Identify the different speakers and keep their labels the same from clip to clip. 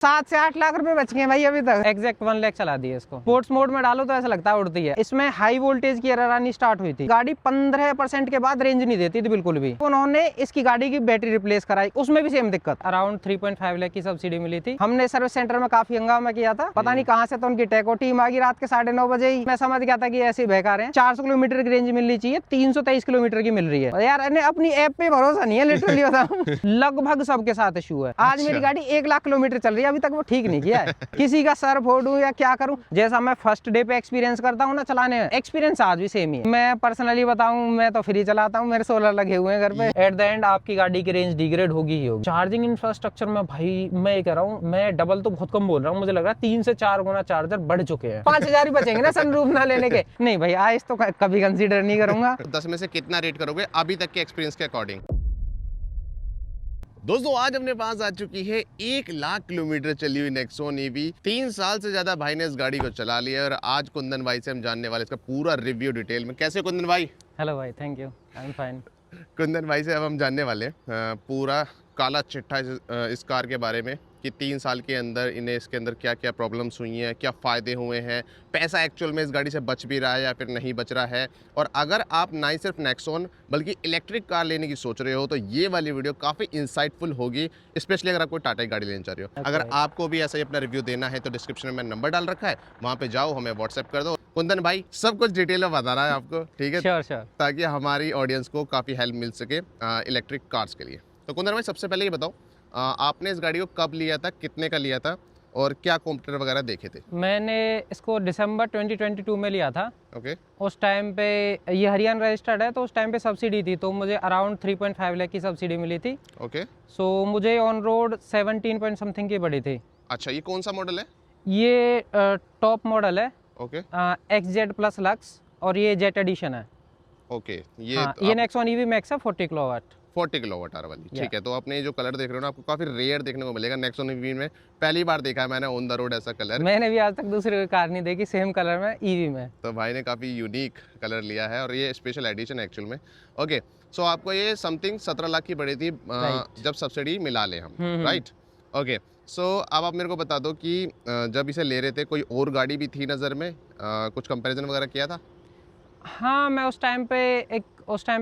Speaker 1: 7 से 8 लाख रुपए बच गए भाई अभी तक। एग्जैक्ट 1 लाख चला दी है इसको। स्पोर्ट्स मोड में डालो तो ऐसा लगता है उड़ती है। इसमें हाई वोल्टेज की एरर आनी स्टार्ट हुई थी। गाड़ी 15% के बाद रेंज नहीं देती थी बिल्कुल भी। उन्होंने इसकी गाड़ी की बैटरी रिप्लेस कराई, उसमें भी सेम दिक्कत। अराउंड 3.5 लाख की सब्सिडी मिली थी। हमने सर्विस सेंटर में काफी हंगामा किया था, पता नहीं कहाँ से तो उनकी टेको टीम आ गई रात के 9:30 बजे ही। मैं समझ गया था कि ऐसे बेकार है। 400 किलोमीटर की रेंज मिलनी चाहिए, 323 किलोमीटर की मिल रही है यार। अपनी ऐप पे भरोसा नहीं है लिटरली बताऊं। लगभग सबके साथ इशू है। आज मेरी गाड़ी 1 लाख किलोमीटर चल रही है, अभी तक वो ठीक नहीं किया है। किसी का सर फोड़ूं या क्या करूं, जैसा मैं फर्स्ट डे पे एक्सपीरियंस करता हूं ना चलाने में, एक्सपीरियंस आज भी सेम ही है। मैं पर्सनली बताऊं, मैं तो फ्री चलाता हूं, मेरे सोलर लगे हुए हैं घर पे। एट द एंड आपकी गाड़ी की रेंज डिग्रेड होगी ही होगी। चार्जिंग इंफ्रास्ट्रक्चर में भाई मैं ये कह रहा हूँ, मैं डबल तो बहुत कम बोल रहा हूँ, मुझे लग रहा है 3 से 4 गुना चार्जर बढ़ चुके हैं। 5000 ही बचेंगे ना सनरूफ ना लेने के। नहीं भाई आज तो कभी कंसीडर नहीं करूंगा।
Speaker 2: 10 में से कितना रेट करोगे अभी तक के एक्सपीरियंस के अकॉर्डिंग? दोस्तों आज अपने पास आ चुकी है 1 लाख किलोमीटर चली हुई नेक्सॉन ईवी। 3 साल से ज्यादा भाई ने इस गाड़ी को चला लिया और आज कुंदन भाई से हम जानने वाले इसका पूरा रिव्यू डिटेल में। कैसे कुंदन भाई?
Speaker 1: हेलो भाई, thank you, I am fine.
Speaker 2: Kundan भाई से अब हम जानने वाले हैं पूरा काला चिट्ठा इस कार के बारे में कि 3 साल के अंदर इन्हें इसके अंदर क्या क्या प्रॉब्लम्स हुई हैं, क्या फ़ायदे हुए हैं, पैसा एक्चुअल में इस गाड़ी से बच भी रहा है या फिर नहीं बच रहा है। और अगर आप ना ही सिर्फ नेक्सॉन बल्कि इलेक्ट्रिक कार लेने की सोच रहे हो तो ये वाली वीडियो काफ़ी इंसाइटफुल होगी, स्पेशली अगर आप कोई टाटा की गाड़ी लेना चाह रहे हो। अगर आपको भी ऐसा ही अपना रिव्यू देना है तो डिस्क्रिप्शन में मैंने नंबर डाल रखा है, वहाँ पर जाओ, हमें व्हाट्सएप कर दो। कुंदन भाई सब कुछ डिटेल में बता रहा है आपको, ठीक है?
Speaker 1: Sure sure.
Speaker 2: ताकि हमारी ऑडियंस को काफ़ी हेल्प मिल सके इलेक्ट्रिक कार्स के लिए। तो कुंदन भाई सबसे पहले ये बताओ, आपने इस गाड़ी को कब लिया था, कितने का लिया था और क्या कॉम्पिटिटर वगैरह देखे थे?
Speaker 1: मैंने इसको दिसंबर 2022 में लिया था।
Speaker 2: ओके।
Speaker 1: उस टाइम पे ये हरियाणा रजिस्टर्ड है, तो उस टाइम पे सब्सिडी थी, तो मुझे अराउंड 3.5 लाख की सब्सिडी मिली थी।
Speaker 2: ओके।
Speaker 1: सो मुझे ऑन रोड 17 पॉइंट समथिंग की पड़ी थी।
Speaker 2: अच्छा, ये कौन सा मॉडल है?
Speaker 1: ये टॉप मॉडल है।
Speaker 2: ओके।
Speaker 1: XZ प्लस लक्स और ये जेट एडिशन है।
Speaker 2: ओके।
Speaker 1: ये नेक्सॉन ईवी मैक्स है 40 किलोवाट।
Speaker 2: 40 किलोवाट आवर वाली, ठीक है। तो आपने जो कलर देख रहे हो ना, आपको काफी रेयर देखने को मिलेगा नेक्सॉन ईवी में। पहली बार देखा है मैंने ऑन द रोड ऐसा कलर।
Speaker 1: मैंने भी आज तक दूसरी कोई कार नहीं देखी सेम कलर में ईवी में।
Speaker 2: तो भाई ने काफी यूनिक कलर लिया है और ये स्पेशल एडिशन एक्चुअल में। ओके, सो आपको ये समथिंग 17 लाख की पड़ी थी जब सब्सिडी मिला ले हम, राइट? ओके, सो अब आप मेरे को बता दो कि जब इसे ले रहे थे कोई और गाड़ी भी थी नज़र में, कुछ कंपैरिजन वगैरह किया था?
Speaker 1: हाँ, मैं उस टाइम पे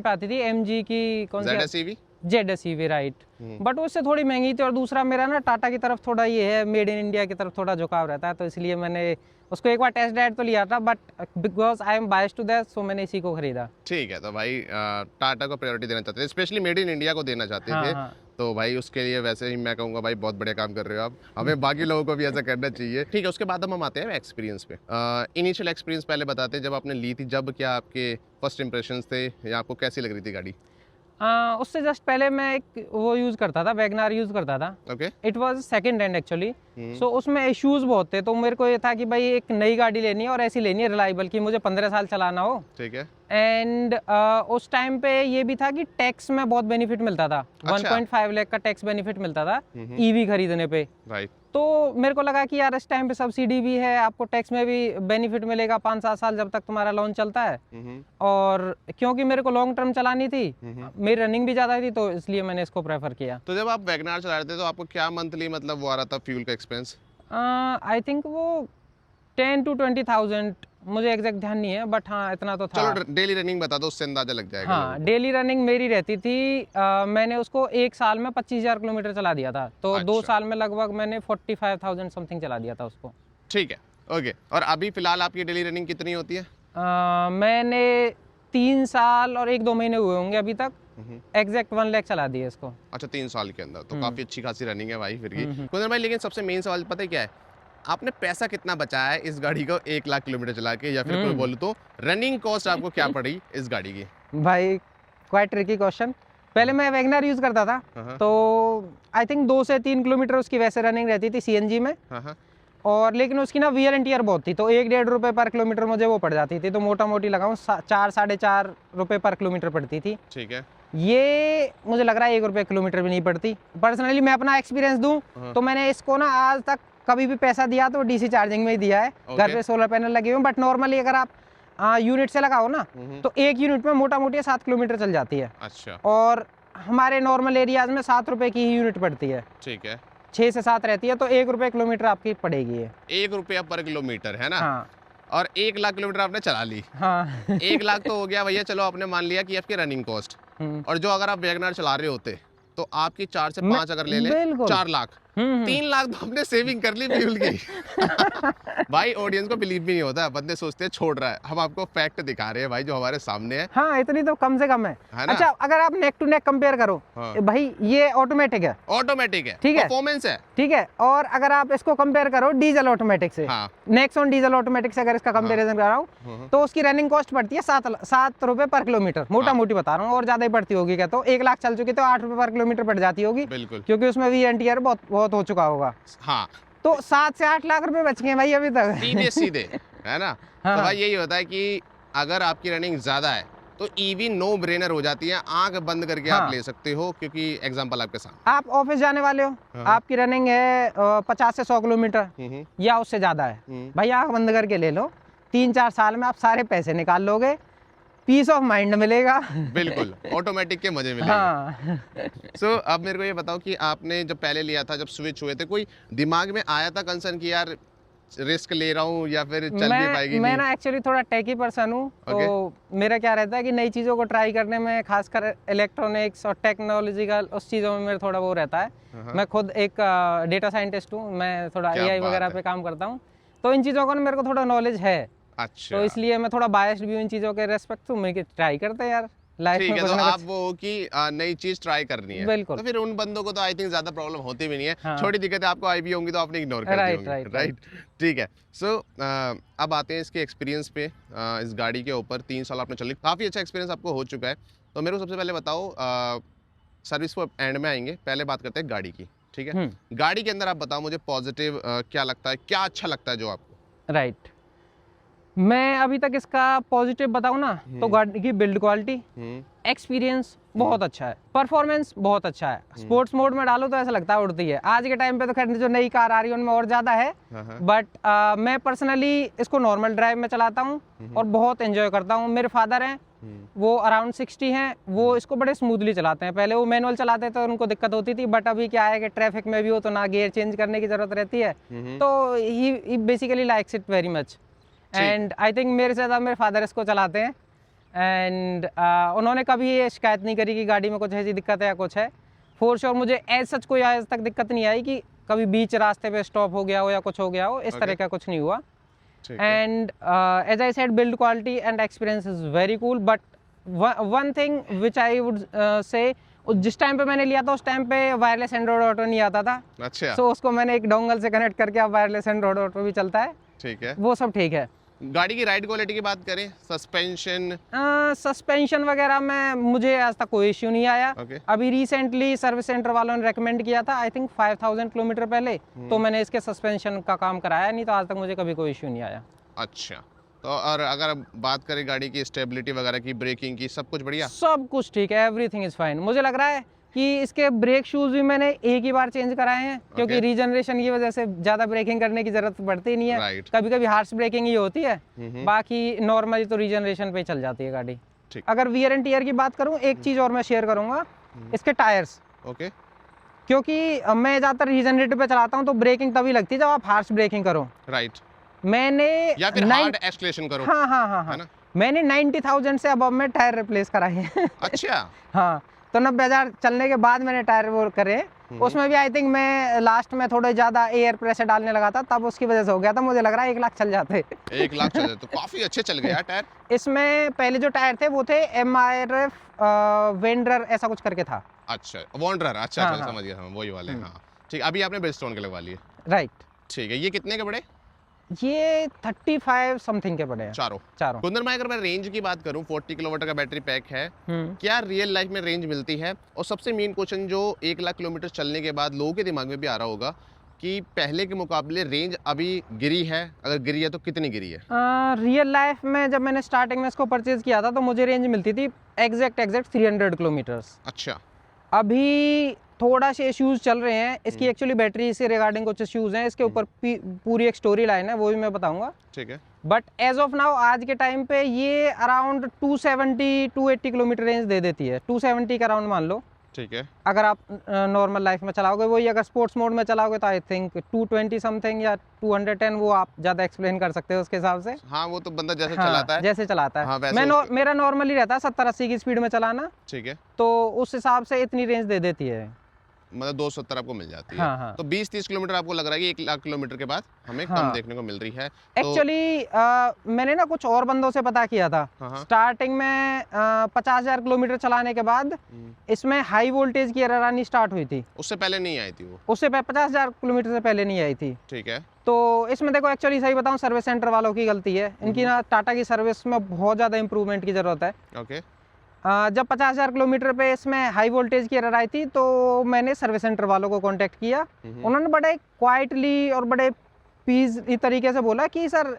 Speaker 1: आती थी MG की कौन सी ZSEV, राइट। बट उससे थोड़ी महंगी थी और दूसरा मेरा ना टाटा की तरफ थोड़ा ये है, मेड इन इंडिया की तरफ थोड़ा झुकाव रहता है, तो इसलिए मैंने उसको एक बार टेस्ट ड्राइव तो लिया था, but because I am biased to that, so मैंने इसी को खरीदा।
Speaker 2: ठीक है, तो भाई टाटा को प्रायोरिटी देना चाहते थे, स्पेशली मेड इन इंडिया को देना चाहते थे।
Speaker 1: हाँ।
Speaker 2: तो भाई उसके लिए वैसे ही मैं कहूँगा भाई बहुत बढ़िया काम कर रहे हो आप, हमें बाकी लोगों को भी ऐसा करना चाहिए। ठीक है, उसके बाद हम आते हैं एक्सपीरियंस पे। इनिशियल एक्सपीरियंस पहले बताते हैं, जब आपने ली थी, जब क्या आपके फर्स्ट इंप्रेशंस थे या आपको कैसी लग रही थी गाड़ी?
Speaker 1: उससे जस्ट पहले मैं एक वो यूज़ करता था, वैगनार यूज़ करता था।
Speaker 2: Okay.
Speaker 1: It was second hand actually. So उसमें इश्यूज बहुत थे, तो मेरे को ये था कि भाई एक नई गाड़ी लेनी है और ऐसी लेनी है रिलायबल, की मुझे 15 साल चलाना हो।
Speaker 2: ठीक है।
Speaker 1: एंड उस टाइम पे ये भी था कि टैक्स में बहुत बेनिफिट मिलता था। 1.5 लाख का टैक्स बेनिफिट मिलता था ईवी खरीदने पे।
Speaker 2: राइट।
Speaker 1: तो मेरे को लगा कि यार इस टाइम पे सब्सिडी भी है, आपको टैक्स में भी बेनिफिट मिलेगा 5-7 साल जब तक तुम्हारा लोन चलता है। और क्योंकि मेरे को लॉन्ग टर्म चलानी थी, मेरी रनिंग भी ज़्यादा थी, तो इसलिए मैंने इसको प्रेफर किया।
Speaker 2: तो जब आप वैगनार चला रहे थे तो आपको क्या मंथली मतलब वो आ रहा था फ्यूल का एक्सपेंस?
Speaker 1: आई थिंक वो 10 to 20,000, मुझे एग्जैक्ट ध्यान नहीं है, बट हाँ इतना तो था।
Speaker 2: चलो डेली रनिंग बता दो, उससे अंदाजा लग जाएगा।
Speaker 1: हाँ, डेली रनिंग मेरी रहती थी, मैंने उसको 1 साल में 25,000 किलोमीटर चला दिया था, तो
Speaker 2: अच्छा।
Speaker 1: 2 साल में लगभग मैंने 45,000 समथिंग चला दिया था उसको।
Speaker 2: ठीक है, ओके। और अभी फिलहाल आपकी डेली रनिंग कितनी होती है?
Speaker 1: मैंने 3 साल और 1-2 महीने हुए होंगे अभी तक, एग्जैक्ट 1 लाख चला दिया इसको।
Speaker 2: अच्छा, 3 साल के अंदर तो काफी अच्छी खासी रनिंग है भाई फिर की। कुंदन भाई, लेकिन सबसे मेन सवाल पता है क्या है? आपने पैसा कितना बचाया है इस गाड़ी को 1 लाख किलोमीटर चला के, या फिर कोई बोलूं तो रनिंग कॉस्ट आपको क्या पड़ी इस गाड़ी की?
Speaker 1: भाई क्वाइट ट्रिकी क्वेश्चन। पहले मैं वैगनर यूज करता था, तो आई थिंक 2 से 3 किलोमीटर उसकी वैसे रनिंग रहती थी CNG में। और लेकिन उसकी ना वियर एंड टियर बहुत थी, तो 1-1.5 रुपये पर किलोमीटर मुझे वो पड़ जाती थी, तो मोटा मोटी लगाऊं 4-4.5 रुपये पर किलोमीटर पड़ती थी।
Speaker 2: ठीक है।
Speaker 1: ये मुझे लग रहा है 1 रुपये किलोमीटर भी नहीं पड़ती। पर्सनली मैं अपना एक्सपीरियंस दूं तो मैंने इसको ना आज तक कभी भी पैसा दिया तो DC चार्जिंग में ही दिया है। घर पे सोलर पैनल लगे हुए, बट नॉर्मली अगर आप यूनिट से लगाओ ना, तो 1 यूनिट में मोटा मोटी 7 किलोमीटर चल जाती है।
Speaker 2: अच्छा।
Speaker 1: और हमारे नॉर्मल एरियाज में 7 रुपए की ही यूनिट पड़ती है।
Speaker 2: ठीक है।
Speaker 1: 6 से 7 रहती है तो 1 रुपये किलोमीटर आपकी पड़ेगी ये।
Speaker 2: 1 रुपया पर किलोमीटर है ना।
Speaker 1: हाँ
Speaker 2: और 1 लाख किलोमीटर आपने चला ली।
Speaker 1: हाँ
Speaker 2: 1 लाख तो हो गया भैया, चलो आपने मान लिया कि आपकी रनिंग कॉस्ट। और जो अगर आप वैगनआर चला रहे होते तो आपकी 4 से 5 अगर ले ले 4 लाख, 3 लाख तो आपने सेविंग कर ली फ्यूल की। भाई ऑडियंस को बिलीव भी नहीं होता, बंदे सोचते हैं छोड़ रहा है, हम आपको फैक्ट दिखा रहे हैं भाई जो हमारे सामने है।
Speaker 1: हाँ इतनी तो कम से कम है
Speaker 2: ना?
Speaker 1: अच्छा अगर आप नेक टू नेक कंपेयर करो,
Speaker 2: हाँ।
Speaker 1: भाई ये ऑटोमेटिक है,
Speaker 2: ऑटोमेटिक है,
Speaker 1: ठीक है,
Speaker 2: परफॉर्मेंस है,
Speaker 1: ठीक है। और अगर आप इसको कंपेयर करो डीजल ऑटोमेटिक से,
Speaker 2: हाँ।
Speaker 1: नेक्सॉन डीजल ऑटोमेटिक से अगर इसका कंपेरिजन कराऊं तो उसकी रनिंग कॉस्ट पड़ती है 7 रुपए पर किलोमीटर, मोटा मोटी बता रहा हूँ, और ज्यादा ही पड़ती होगी क्या, तो 1 लाख चल चुकी तो 8 रुपए पर किलोमीटर पड़ जाती होगी,
Speaker 2: बिल्कुल,
Speaker 1: क्योंकि उसमें VNTR बहुत हो चुका होगा।
Speaker 2: हाँ,
Speaker 1: तो 7 से 8 लाख रुपए बच गए भाई अभी तक,
Speaker 2: सीधे सीधे है ना।
Speaker 1: हाँ।
Speaker 2: तो भाई यही होता है कि अगर आपकी रनिंग ज्यादा है तो ईवी नो ब्रेनर हो जाती है, आंख बंद करके
Speaker 1: हाँ।
Speaker 2: आप ले सकते हो, क्योंकि एग्जांपल आपके सामने,
Speaker 1: आप ऑफिस जाने वाले हो,
Speaker 2: हाँ।
Speaker 1: आपकी रनिंग है 50 से 100 किलोमीटर या उससे ज्यादा है, भाई आंख बंद करके ले लो, 3-4 साल में आप सारे पैसे निकाल लोगे, पीस ऑफ माइंड मिलेगा।
Speaker 2: बिल्कुल ऑटोमेटिक के मजे मिलेंगे।
Speaker 1: हाँ।
Speaker 2: सो अब मेरे को ये बताओ कि आपने जब पहले लिया था, जब स्विच हुए थे, कोई दिमाग में आया था कंसर्न कि यार रिस्क ले रहा हूँ या फिर चल भी पाएगी?
Speaker 1: मैं ना एक्चुअली थोड़ा टेकी पर्सन हूँ, तो मेरा क्या रहता है कि नई चीज़ों को ट्राई करने में, खासकर इलेक्ट्रॉनिक्स और टेक्नोलॉजिकल उस चीज़ों में मेरा थोड़ा वो रहता है। मैं खुद एक डेटा साइंटिस्ट हूँ, मैं थोड़ा AI वगैरह पे काम करता हूँ, तो इन चीज़ों का मेरे को थोड़ा नॉलेज है।
Speaker 2: अच्छा,
Speaker 1: तो इसलिए मैं थोड़ा बायस्ड भी हूँ इन चीज़ों के रेस्पेक्ट टू, मैं ट्राई करते हैं यार लाइफ में।
Speaker 2: ठीक है, तो आप वो हो कि नई चीज ट्राई करनी है,
Speaker 1: बिल्कुल,
Speaker 2: तो फिर उन बंदों को तो आई थिंक ज्यादा प्रॉब्लम होती भी नहीं है।
Speaker 1: हाँ।
Speaker 2: छोटी दिक्कतें आपको आई भी होंगी तो आपने इग्नोर कर दी होंगी, राइट। ठीक है, सो अब आते हैं इसके एक्सपीरियंस पे। इस गाड़ी के ऊपर 3 साल आपने चली, काफी अच्छा एक्सपीरियंस आपको हो चुका है। तो मेरे को सबसे पहले बताओ, सर्विस को एंड में आएंगे, पहले बात करते हैं गाड़ी की, ठीक है। गाड़ी के अंदर आप बताओ मुझे पॉजिटिव क्या लगता है, क्या अच्छा लगता है जो आपको?
Speaker 1: राइट, मैं अभी तक इसका पॉजिटिव बताऊं ना, तो गाड़ी की बिल्ड क्वालिटी, एक्सपीरियंस बहुत अच्छा है, परफॉर्मेंस बहुत अच्छा है। स्पोर्ट्स मोड में डालो तो ऐसा लगता है उड़ती है। आज के टाइम पे तो खैर जो नई कार आ रही है उनमें और ज्यादा है, बट मैं पर्सनली इसको नॉर्मल ड्राइव में चलाता हूँ और बहुत एंजॉय करता हूँ। मेरे फादर हैं, वो अराउंड 60 हैं, वो इसको बड़े स्मूथली चलाते हैं। पहले वो मैनुअल चलाते थे, उनको दिक्कत होती थी, बट अभी क्या है कि ट्रैफिक में भी हो तो ना गियर चेंज करने की जरूरत रहती है, तो ही basically likes it very much. And I think मेरे से ज़्यादा मेरे फादर इसको चलाते हैं, एंड उन्होंने कभी ये शिकायत नहीं करी कि गाड़ी में कुछ ऐसी दिक्कत है या कुछ है। फॉर श्योर मुझे एज सच कोई आज तक दिक्कत नहीं आई कि कभी बीच रास्ते पे स्टॉप हो गया हो या कुछ हो गया हो, इस तरह का कुछ नहीं हुआ। And as I said, build quality and experience is very cool, but one thing which I would say, जिस टाइम पे मैंने लिया था उस टाइम पे वायरलेस एंड्रॉइड ऑटो नहीं आता था।
Speaker 2: अच्छा,
Speaker 1: सो उसको मैंने एक डोंगल से कनेक्ट करके अब वायरलेस एंड्रॉइड ऑटो भी चलता है,
Speaker 2: ठीक है,
Speaker 1: वो सब ठीक है।
Speaker 2: गाड़ी की राइड क्वालिटी की बात करें,
Speaker 1: सस्पेंशन वगैरह में मुझे आज तक कोई इश्यू नहीं आया। अभी रिसेंटली सर्विस सेंटर वालों ने रेकमेंड किया था, आई थिंक 5000 किलोमीटर पहले, तो मैंने इसके सस्पेंशन का काम कराया, नहीं तो आज तक मुझे कभी कोई इश्यू नहीं आया।
Speaker 2: अच्छा, तो और अगर बात करें गाड़ी की स्टेबिलिटी वगैरह की, ब्रेकिंग की, सब कुछ बढ़िया?
Speaker 1: सब कुछ ठीक है, एवरीथिंग इज फाइन। मुझे लग रहा है कि इसके ब्रेक शूज भी मैंने एक ही बार चेंज कराए हैं, क्योंकि रीजनरेशन की वजह से ज्यादा ब्रेकिंग करने की जरूरत पड़ती नहीं है। कभी कभी हार्श ब्रेकिंग ही होती है, बाकी नॉर्मली तो रीजनरेशन पे चल जाती है गाड़ी। अगर वियर एंड टियर की बात करूं, एक चीज और मैं शेयर करूंगा, इसके टायर्स।
Speaker 2: ओके,
Speaker 1: क्योंकि मैं ज्यादातर रीजनरेटिव पे चलाता हूं तो ब्रेकिंग तभी लगती है जब आप हार्श ब्रेकिंग करो।
Speaker 2: राइट,
Speaker 1: मैंने
Speaker 2: या फिर हार्ड एक्सेलरेशन करो।
Speaker 1: हाँ, मैंने 90,000 से अब मैं टायर रिप्लेस कराए हैं।
Speaker 2: अच्छा,
Speaker 1: हाँ, तो 90,000 चलने के बाद मैंने टायर वो करे, उसमें भी आई थिंक मैं लास्ट में थोड़े ज्यादा एयर प्रेशर डालने लगा था, तब उसकी वजह से हो गया था। मुझे लग रहा है 1 लाख चल जाते।
Speaker 2: 1 लाख चल जाते तो काफी अच्छे चल गए यार टायर।
Speaker 1: इसमें पहले जो टायर थे वो थे MRF वेंडर ऐसा कुछ करके था।
Speaker 2: अच्छा, वॉन्डरर, अच्छा, समझ गया, वही वाले। हाँ ठीक, अभी आपने ब्रिजस्टोन के लगवा लिए,
Speaker 1: राइट।
Speaker 2: ठीक है, ये कितने के पड़े?
Speaker 1: ये 35 समथिंग के पड़े हैं चारों।
Speaker 2: कुंदन भाई, अगर मैं रेंज की बात करूं, 40 किलोमीटर का बैटरी पैक है, क्या रियल लाइफ में रेंज मिलती है? और सबसे मेन क्वेश्चन जो 1 लाख किलोमीटर चलने के बाद लोगों के दिमाग में भी आ रहा होगा कि पहले के मुकाबले रेंज अभी गिरी है, अगर गिरी है तो कितनी गिरी है?
Speaker 1: रियल लाइफ में जब मैंने स्टार्टिंग में इसको परचेज किया था तो मुझे रेंज मिलती थी एग्जैक्ट 300 किलोमीटर्स।
Speaker 2: अच्छा,
Speaker 1: अभी थोड़ा से इश्यूज चल रहे हैं इसकी, एक्चुअली बैटरी से रिगार्डिंग कुछ इश्यूज हैं, इसके ऊपर पूरी एक स्टोरी लाइन है, वो भी मैं बताऊंगा,
Speaker 2: ठीक है।
Speaker 1: बट एज ऑफ नाउ आज के टाइम पे ये अराउंड 270-280 किलोमीटर रेंज दे देती है, 270 का अराउंड मान लो।
Speaker 2: ठीक है।
Speaker 1: अगर आप नॉर्मल लाइफ में चलाओगे वही, अगर स्पोर्ट्स मोड में चलाओगे तो आई थिंक 220 समथिंग या 210, वो आप ज़्यादा एक्सप्लेन कर सकते हो उसके हिसाब से।
Speaker 2: हाँ, वो तो बंदा जैसे
Speaker 1: हाँ,
Speaker 2: चलाता है।
Speaker 1: जैसे चलाता है।
Speaker 2: हाँ, वैसे
Speaker 1: मेरा नॉर्मली रहता है 70-80 की स्पीड में चलाना,
Speaker 2: ठीक है।
Speaker 1: तो उस हिसाब से इतनी रेंज दे देती है।
Speaker 2: मतलब 270 आपको मिल जाती है।
Speaker 1: हाँ, हाँ।
Speaker 2: तो 20-30 किलोमीटर आपको लग रहा है कि 1 लाख किलोमीटर के बाद हमें कम
Speaker 1: हाँ।
Speaker 2: देखने को मिल रही है।
Speaker 1: एक्चुअली मैंने ना कुछ और बंदों से पता किया था।
Speaker 2: हाँ, हाँ।
Speaker 1: स्टार्टिंग में 50,000 किलोमीटर चलाने के बाद इसमें हाई वोल्टेज की एरर आनी स्टार्ट हुई थी।
Speaker 2: उससे पहले नहीं आई थी वो।
Speaker 1: उससे 50,000 किलोमीटर से पहले नहीं आई थी।
Speaker 2: ठीक है।
Speaker 1: तो इसमें देखो, एक्चुअली सही बताऊं, सर्विस सेंटर वालों की गलती है। इनकी ना टाटा की सर्विस में बहुत ज़्यादा इंप्रूवमेंट की ज़रूरत है।
Speaker 2: ओके।
Speaker 1: जब 50,000 किलोमीटर पे इसमें हाई वोल्टेज की एरर आई थी तो मैंने सर्विस सेंटर वालों को कांटेक्ट किया। उन्होंने बड़े क्वाइटली और बड़े पीस तरीके से बोला कि सर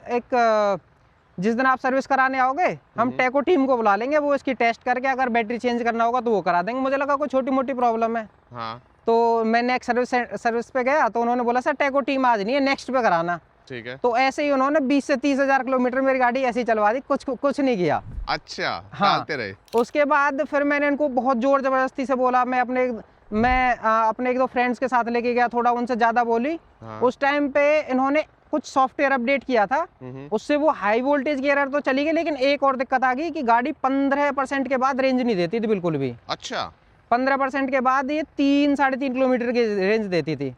Speaker 1: जिस दिन आप सर्विस कराने आओगे हम टेको टीम को बुला लेंगे, वो इसकी टेस्ट करके अगर बैटरी चेंज करना होगा तो वो करा देंगे। मुझे लगा कोई छोटी मोटी प्रॉब्लम है।
Speaker 2: हाँ।
Speaker 1: तो मैं नेक्स्ट सर्विस पे गया तो उन्होंने बोला सर टेको टीम आज नहीं है, नेक्स्ट पे कराना।
Speaker 2: ठीक है।
Speaker 1: तो ऐसे ही उन्होंने 20 से 30,000 किलोमीटर मेरी गाड़ी ऐसे ही चलवा दी, कुछ नहीं किया।
Speaker 2: अच्छा,
Speaker 1: हाँ।
Speaker 2: डालते रहे।
Speaker 1: उसके बाद फिर मैंने इनको बहुत जोर जबरदस्ती से बोला। मैं अपने 1-2 फ्रेंड्स के साथ लेके गया, थोड़ा उनसे ज़्यादा बोली।
Speaker 2: हाँ।
Speaker 1: उस टाइम पे इन्होंने कुछ सॉफ्टवेयर अपडेट किया था, उससे वो हाई वोल्टेज की एरर तो चली गई, लेकिन एक और दिक्कत आ गई कि गाड़ी 15% के बाद रेंज नहीं देती थी बिल्कुल भी।
Speaker 2: अच्छा।
Speaker 1: 15% के बाद ये 3-3.5 किलोमीटर की रेंज देती थी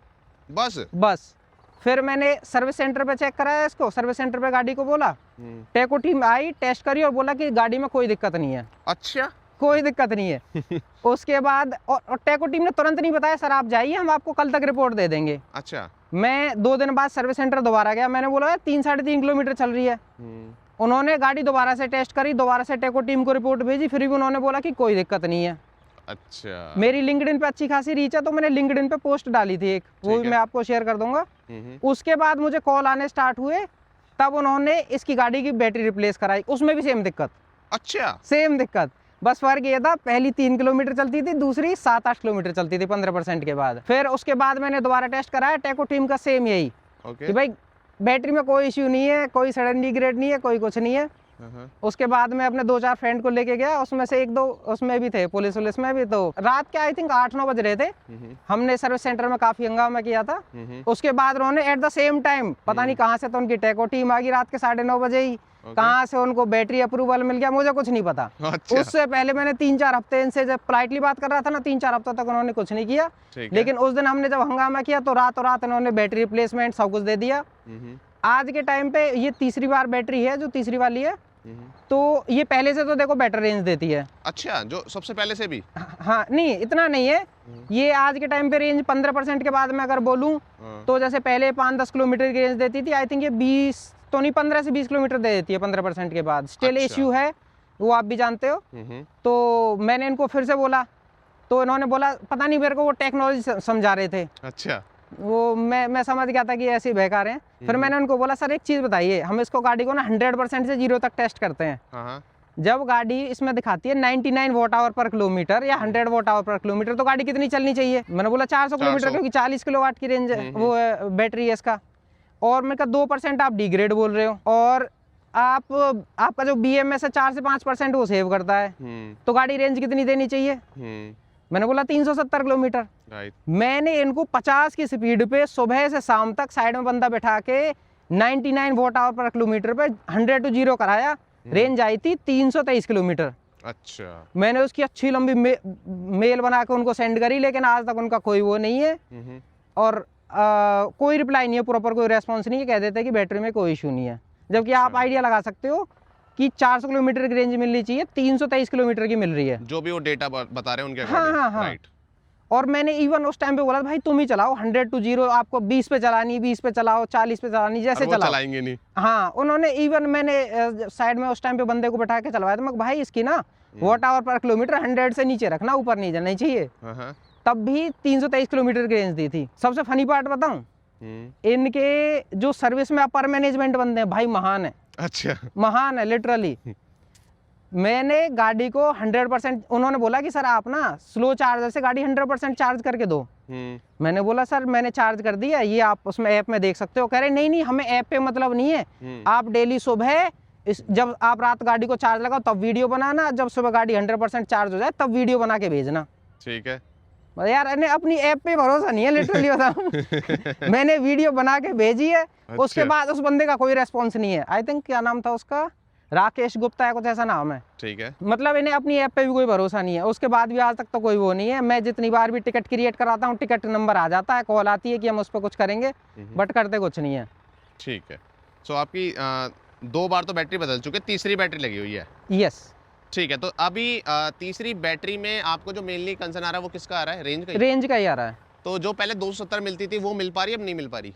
Speaker 1: बस। फिर मैंने सर्विस सेंटर पे चेक कराया इसको, सर्विस सेंटर पे गाड़ी को बोला, टेको टीम आई, टेस्ट करी और बोला कि गाड़ी में कोई दिक्कत नहीं है।
Speaker 2: अच्छा।
Speaker 1: कोई दिक्कत नहीं है। उसके बाद और टेको टीम ने तुरंत नहीं बताया सर आप जाइए, हम आपको कल तक रिपोर्ट दे देंगे।
Speaker 2: अच्छा।
Speaker 1: मैं 2 दिन बाद सर्विस सेंटर दोबारा गया, मैंने बोला 3-3.5 किलोमीटर चल रही है। उन्होंने गाड़ी दोबारा से टेस्ट करी, दोबारा से टेको टीम को रिपोर्ट भेजी, फिर भी उन्होंने बोला कि कोई दिक्कत नहीं है।
Speaker 2: अच्छा।
Speaker 1: मेरी लिंक्डइन पे अच्छी खासी रीच है, तो मैंने लिंक्डइन पे पोस्ट डाली थी एक, वो भी मैं आपको शेयर कर दूंगा। उसके बाद मुझे कॉल आने स्टार्ट हुए, तब उन्होंने इसकी गाड़ी की बैटरी रिप्लेस कराई, उसमें भी सेम दिक्कत।
Speaker 2: अच्छा।
Speaker 1: सेम दिक्कत, बस फर्क ये था पहली 3 किलोमीटर चलती थी, दूसरी 7-8 किलोमीटर चलती थी 15% के बाद। फिर उसके बाद मैंने दोबारा टेस्ट कराया, टेको टीम का सेम यही कि भाई बैटरी में कोई इश्यू नहीं है, कोई सडन डिग्रेड नहीं है, कोई कुछ नहीं है। उसके बाद मैं अपने 2-4 फ्रेंड को लेके गया, उसमें से 1-2 उसमें भी थे, पुलिस में भी। तो रात के आई थिंक 8-9 बज रहे थे, हमने सर्विस सेंटर में काफी हंगामा किया था। उसके बाद उन्होंने एट द सेम टाइम, पता नहीं कहाँ से तो उनकी टेको टीम आ गई रात के 9:30 बजे ही, कहाँ से उनको बैटरी अप्रूवल मिल गया मुझे कुछ नहीं पता।
Speaker 2: अच्छा।
Speaker 1: उससे पहले मैंने 3-4 हफ्ते इनसे जब पोलाइटली बात कर रहा था ना, 3-4 हफ्तों तक उन्होंने कुछ नहीं किया। लेकिन उस दिन हमने जब हंगामा किया तो रातों रात उन्होंने बैटरी रिप्लेसमेंट सब कुछ दे दिया। आज के टाइम पे ये तीसरी बार बैटरी है जो तीसरी वाली है, तो ये पहले से तो देखो बेटर रेंज देती है।
Speaker 2: अच्छा, जो सबसे पहले से भी?
Speaker 1: हाँ, नहीं इतना नहीं है। ये आज के टाइम पे रेंज 15% के बाद मैं अगर बोलूं तो जैसे पहले 5-10 किलोमीटर की रेंज देती थी, आई थिंक ये 20 तो नहीं 15 से 20 किलोमीटर दे देती है 15% के बाद। स्टिल इश्यू है, वो आप भी जानते हो। तो मैंने इनको फिर से बोला, तो इन्होंने बोला पता नहीं, मेरे को वो टेक्नोलॉजी समझा रहे थे।
Speaker 2: अच्छा।
Speaker 1: वो मैं समझ गया था कि ऐसे ही बेकार हैं। फिर मैंने उनको बोला सर एक चीज़ बताइए, हम इसको गाड़ी को ना 100% से 0 तक टेस्ट करते हैं। जब गाड़ी इसमें दिखाती है 99 वॉट आवर पर किलोमीटर या 100 वॉट आवर पर किलोमीटर, तो गाड़ी कितनी चलनी चाहिए? मैंने बोला 400 किलोमीटर, क्योंकि 40 किलोवाट की रेंज वो बैटरी है इसका। और मैंने कहा 2% आप डिग्रेड बोल रहे हो, और आपका जो BMS है 4 से 5% वो सेव करता है, तो गाड़ी रेंज कितनी देनी चाहिए? मैंने बोला 370 किलोमीटर। मैंने इनको 50 की स्पीड पे सुबह से शाम तक साइड में बंदा बैठा के 99 वॉट आवर पर किलोमीटर पे 100 to 0 कराया। रेंज आई थी 323 किलोमीटर।
Speaker 2: अच्छा।
Speaker 1: मैंने उसकी अच्छी लंबी मेल बना के उनको सेंड करी, लेकिन आज तक उनका कोई वो नहीं है, और कोई रिप्लाई नहीं है, प्रॉपर कोई रेस्पॉन्स नहीं है। कह देते हैं कि बैटरी में कोई इशू नहीं है, जबकि आप आइडिया लगा सकते हो कि 400 किलोमीटर की रेंज मिलनी चाहिए, 323 किलोमीटर की मिल रही है, जो भी वो डेटा बता रहे हैं उनके। हाँ। राइट। और मैंने इवन उस टाइम पे बोला भाई तुम ही चलाओ 100 to 0, आपको 20 पे चलानी, 20 पे चलाओ, 40 पे चलानी, जैसे
Speaker 2: चलाएंगे नहीं।
Speaker 1: हाँ, उन्होंने इवन मैंने साइड में उस टाइम पे बंदे को बैठा के चलवाया था। मैं भाई इसकी ना वॉट आवर पर किलोमीटर 100 से नीचे रखना, ऊपर नहीं जाना चाहिए। तब भी 323 किलोमीटर की रेंज दी थी। सबसे फनी पार्ट बताऊं, इनके जो सर्विस में अपर मैनेजमेंट बंदे हैं भाई महान है। अच्छा। महान है लिटरली। मैंने गाड़ी को 100%, उन्होंने बोला कि सर आप ना स्लो चार्जर से गाड़ी 100% चार्ज करके दो। मैंने बोला सर मैंने चार्ज कर दिया, ये आप उसमें ऐप में देख सकते हो। कह रहे नहीं हमें ऐप पे मतलब नहीं है, आप डेली सुबह जब आप रात गाड़ी को चार्ज लगाओ तब वीडियो बनाना, जब सुबह गाड़ी 100% चार्ज हो जाए तब वीडियो बना के भेजना।
Speaker 2: ठीक है।
Speaker 1: यार इन्हें अपनी ऐप पे भरोसा नहीं है, लिटरली बताऊं। मैंने वीडियो बना के भेजी है, उसके बाद उस बंदे का कोई रेस्पॉन्स नहीं है। आई थिंक क्या नाम था उसका, राकेश गुप्ता है, कुछ ऐसा नाम है।
Speaker 2: ठीक है।
Speaker 1: मतलब इन्हें अपनी ऐप पे भी कोई भरोसा नहीं है। उसके बाद भी आज तक तो कोई वो नहीं है। मैं जितनी बार भी टिकट क्रिएट कराता हूँ, टिकट नंबर आ जाता है, कॉल आती है कि हम उस पर कुछ करेंगे, बट करते कुछ नहीं है।
Speaker 2: ठीक है। सो आपकी 2 बार तो बैटरी बदल चुके, तीसरी बैटरी लगी हुई है।
Speaker 1: यस।
Speaker 2: ठीक है। तो अभी तीसरी बैटरी में आपको जो मेनली कंसर्न आ रहा है वो किसका आ रहा है? रेंज का ही?
Speaker 1: रेंज का ही आ रहा है।
Speaker 2: तो जो पहले 270 मिलती थी वो मिल पा रही है, अब नहीं मिल पा रही?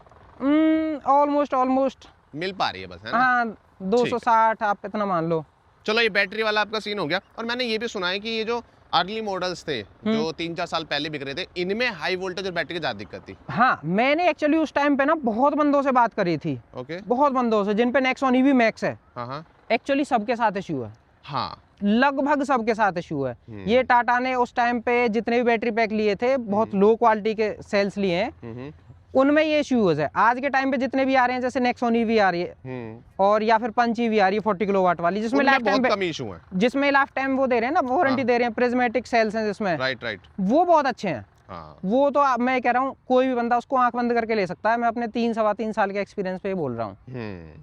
Speaker 1: ऑलमोस्ट
Speaker 2: मिल पा रही है बस, है ना?
Speaker 1: हाँ, 260 आप इतना मान लो।
Speaker 2: चलो ये बैटरी वाला आपका सीन हो गया। और मैंने ये भी सुना है कि ये जो अर्ली मॉडल्स थे जो 3-4 साल पहले बिक रहे थे, इनमें हाई वोल्टेज और बैटरी की ज्यादा दिक्कत थी।
Speaker 1: हाँ, मैंने एक्चुअली उस टाइम पे ना बहुत बंदों से बात करी थी।
Speaker 2: ओके।
Speaker 1: बहुत बंदों से जिन पे नेक्सॉन ईवी मैक्स है।
Speaker 2: हाँ।
Speaker 1: एक्चुअली सबके साथ इशू है।
Speaker 2: हाँ,
Speaker 1: लगभग सबके साथ इशू है। ये टाटा ने उस टाइम पे जितने भी बैटरी पैक लिए थे, बहुत लो क्वालिटी के सेल्स लिए हैं, उनमें ये इश्यूज है। आज के टाइम पे जितने भी आ रहे हैं, जैसे नेक्सॉन ईवी आ रही है और या फिर पंच ईवी आ रही है 40 किलोवाट वाली, जिसमें लाइफ टाइम
Speaker 2: कम इशू है,
Speaker 1: जिसमें लाइफ टाइम वो दे रहे हैं ना, वारंटी दे रहे हैं, प्रिज्मेटिक सेल्स हैं जिसमें।
Speaker 2: राइट।
Speaker 1: वो बहुत अच्छे हैं।
Speaker 2: हाँ।
Speaker 1: वो तो मैं कह रहा हूँ कोई भी बंदा उसको आंख बंद करके ले सकता है। मैं अपने 3-3.25 साल के एक्सपीरियंस पे बोल रहा हूँ।